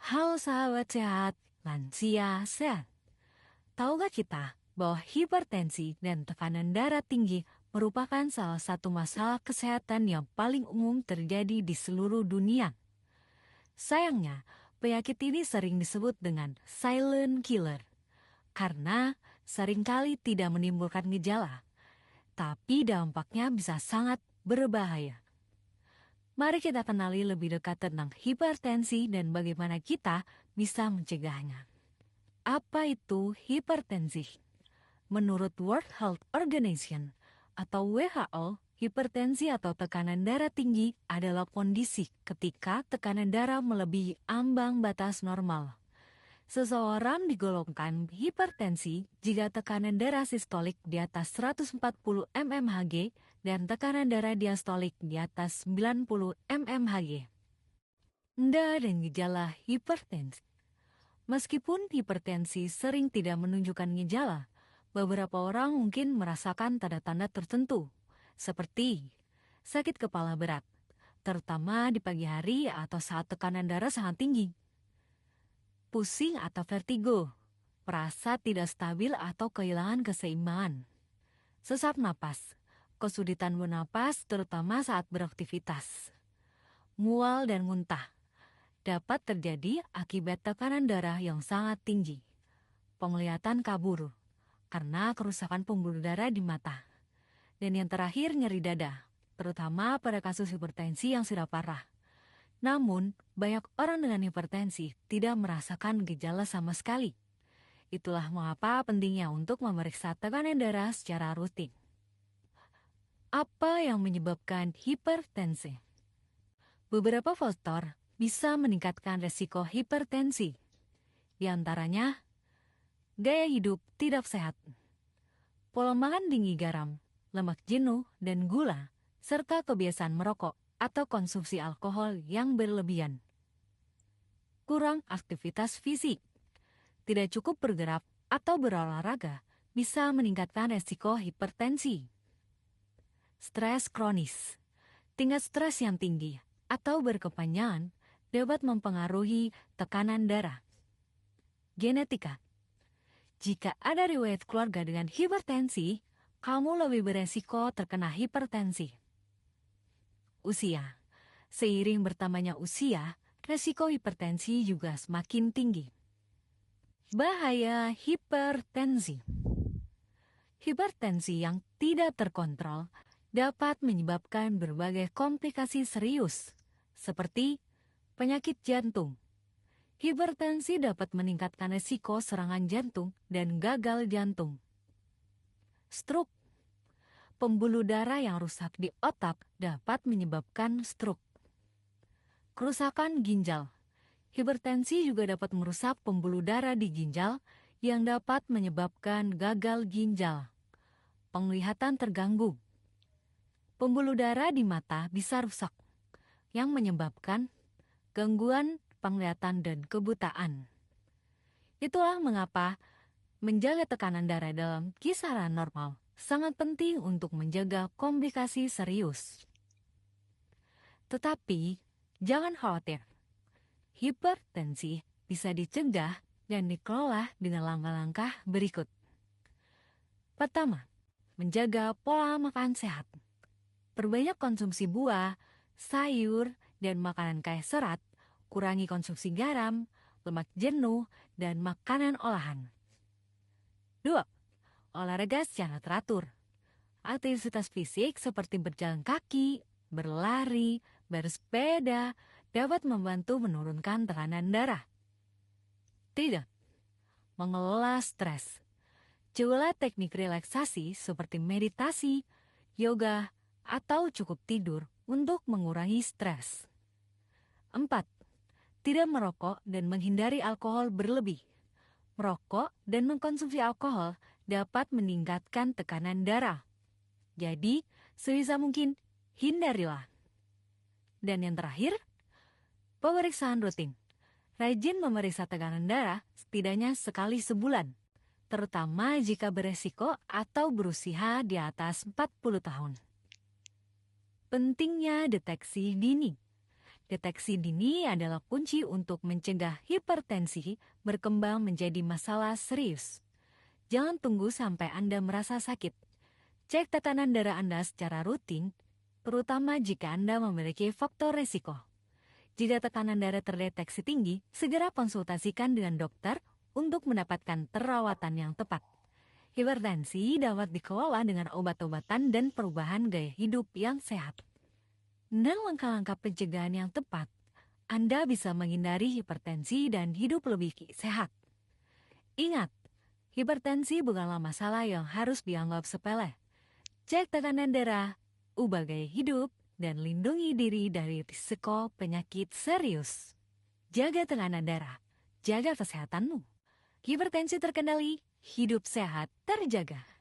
Halo sahabat sehat, lansia sehat. Tahukah kita bahwa hipertensi dan tekanan darah tinggi merupakan salah satu masalah kesehatan yang paling umum terjadi di seluruh dunia? Sayangnya, penyakit ini sering disebut dengan silent killer karena seringkali tidak menimbulkan gejala, tapi dampaknya bisa sangat berbahaya. Mari kita kenali lebih dekat tentang hipertensi dan bagaimana kita bisa mencegahnya. Apa itu hipertensi? Menurut World Health Organization atau WHO, hipertensi atau tekanan darah tinggi adalah kondisi ketika tekanan darah melebihi ambang batas normal. Seseorang digolongkan hipertensi jika tekanan darah sistolik di atas 140 mmHg dan tekanan darah diastolik di atas 90 mmHg. Tanda dan gejala hipertensi. Meskipun hipertensi sering tidak menunjukkan gejala, beberapa orang mungkin merasakan tanda-tanda tertentu, seperti sakit kepala berat, terutama di pagi hari atau saat tekanan darah sangat tinggi. Pusing atau vertigo, merasa tidak stabil atau kehilangan keseimbangan. Sesak napas, kesulitan bernapas terutama saat beraktivitas. Mual dan muntah, dapat terjadi akibat tekanan darah yang sangat tinggi. Penglihatan kabur, karena kerusakan pembuluh darah di mata. Dan yang terakhir nyeri dada, terutama pada kasus hipertensi yang sudah parah. Namun, banyak orang dengan hipertensi tidak merasakan gejala sama sekali. Itulah mengapa pentingnya untuk memeriksa tekanan darah secara rutin. Apa yang menyebabkan hipertensi? Beberapa faktor bisa meningkatkan resiko hipertensi. Di antaranya, gaya hidup tidak sehat, pola makan tinggi garam, lemak jenuh dan gula, serta kebiasaan merokok atau konsumsi alkohol yang berlebihan. Kurang aktivitas fisik, tidak cukup bergerak atau berolahraga bisa meningkatkan resiko hipertensi. Stres kronis, tingkat stres yang tinggi atau berkepanjangan dapat mempengaruhi tekanan darah. Genetika, jika ada riwayat keluarga dengan hipertensi, kamu lebih beresiko terkena hipertensi. Usia, seiring bertambahnya usia, resiko hipertensi juga semakin tinggi. Bahaya hipertensi. Hipertensi yang tidak terkontrol dapat menyebabkan berbagai komplikasi serius, seperti penyakit jantung. Hipertensi dapat meningkatkan resiko serangan jantung dan gagal jantung. Stroke. Pembuluh darah yang rusak di otak dapat menyebabkan stroke. Kerusakan ginjal. Hipertensi juga dapat merusak pembuluh darah di ginjal yang dapat menyebabkan gagal ginjal. Penglihatan terganggu. Pembuluh darah di mata bisa rusak, yang menyebabkan gangguan penglihatan dan kebutaan. Itulah mengapa menjaga tekanan darah dalam kisaran normal sangat penting untuk menjaga komplikasi serius. Tetapi, jangan khawatir. Hipertensi bisa dicegah dan dikelola dengan langkah-langkah berikut. Pertama, menjaga pola makan sehat. Perbanyak konsumsi buah, sayur, dan makanan kaya serat, kurangi konsumsi garam, lemak jenuh, dan makanan olahan. 2. Olahraga secara teratur. Aktivitas fisik seperti berjalan kaki, berlari, bersepeda dapat membantu menurunkan tekanan darah. 3. Mengelola stres. Cobalah teknik relaksasi seperti meditasi, yoga, atau cukup tidur untuk mengurangi stres. 4. Tidak merokok dan menghindari alkohol berlebih. Merokok dan mengkonsumsi alkohol dapat meningkatkan tekanan darah. Jadi, sebisa mungkin hindarilah. Dan yang terakhir, pemeriksaan rutin. Rajin memeriksa tekanan darah setidaknya sekali sebulan, terutama jika beresiko atau berusia di atas 40 tahun. Pentingnya deteksi dini. Deteksi dini adalah kunci untuk mencegah hipertensi berkembang menjadi masalah serius. Jangan tunggu sampai Anda merasa sakit. Cek tekanan darah Anda secara rutin, terutama jika Anda memiliki faktor risiko. Jika tekanan darah terdeteksi tinggi, segera konsultasikan dengan dokter untuk mendapatkan perawatan yang tepat. Hipertensi dapat dikelola dengan obat-obatan dan perubahan gaya hidup yang sehat. Dengan langkah-langkah pencegahan yang tepat, Anda bisa menghindari hipertensi dan hidup lebih sehat. Ingat, hipertensi bukanlah masalah yang harus dianggap sepele. Cek tekanan darah, ubah gaya hidup, dan lindungi diri dari risiko penyakit serius. Jaga tekanan darah, jaga kesehatanmu. Hipertensi terkendali, hidup sehat terjaga.